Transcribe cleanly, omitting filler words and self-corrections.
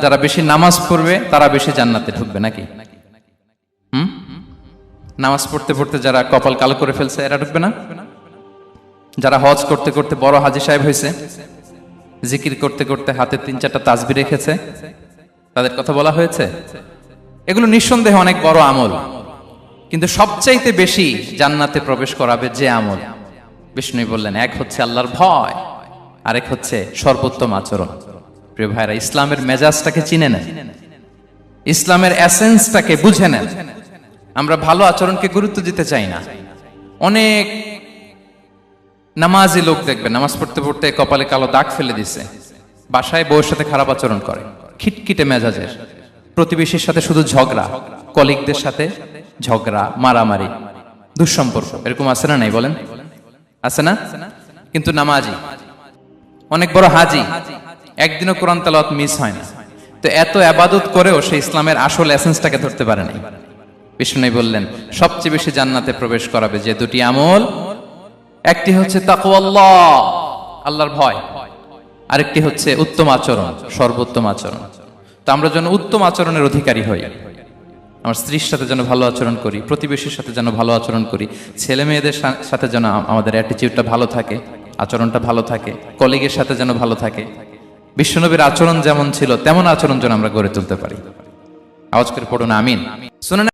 যারা বেশি নামাজ পড়বে তারা বেশি জান্নাতে ঢুকবে নাকি? নামাজ পড়তে পড়তে যারা কপাল কালো করে ফেলছে এরা ঢুকবে না? যারা হজ করতে করতে বড় হাজী সাহেব হয়েছে, জিকির করতে করতে হাতে 3-4টা তাসবিহ রেখেছে, তাদের কথা বলা হয়েছে। এগুলো নিঃসন্দেহে অনেক বড় আমল, কিন্তু সবচাইতে বেশি জান্নাতে প্রবেশ করাবে যে আমল, বিষ্ণু বললেন, এক হচ্ছে আল্লাহর ভয়, আরেক হচ্ছে সর্বোত্তম আচরণ। প্রিয় ভাইরা, ইসলামের মেজাজটাকে চিনে নেন, ইসলামের এসেন্সটাকে বুঝে নেন। আমরা ভালো আচরণকে গুরুত্ব দিতে চাই না। অনেক নামাজি লোক দেখবেন নামাজ পড়তে পড়তে কপালে কালো দাগ ফেলে দিছে, বাসায় বউয়ের সাথে খারাপ আচরণ করে, খিটখিটে মেজাজের, প্রতিবেশীর সাথে শুধু ঝগড়া, কলিগদের সাথে ঝগড়া, মারামারি, দুঃসম্পর্ক, এরকম আছে না নাই বলেন? আছে না? কিন্তু নামাজি, অনেক বড় হাজি, একদিনও কোরআন তেলাওয়াত মিস হয় না। তো এত ইবাদত করেও সে ইসলামের আসল এসেন্সটাকে ধরতে পারে নাই। বিষ্ণু বললেন, সবচেয়ে বেশি জান্নাতে প্রবেশ করাবে যে দুটি আমল, একটি হচ্ছে তাকওয়াল্লাহ, আল্লাহর ভয়, আরেকটি হচ্ছে উত্তম আচরণ, সর্বোত্তম আচরণ। তো আমরা যেন উত্তম আচরণের অধিকারী হই। আমার স্ত্রীর সাথে যেন ভালো আচরণ করি, প্রতিবেশীর সাথে যেন ভালো আচরণ করি, ছেলে মেয়েদের সাথে যেন আমাদের অ্যাটিটিউডটা ভালো থাকে, আচরণটা ভালো থাকে, কলিগের সাথে যেন ভালো থাকে। বিশ্বনবীর আচরণ যেমন ছিল তেমন আচরণ যেন আমরা গড়ে তুলতে পারি। আওয়াজ করে পড়ুন আমিন। শুনে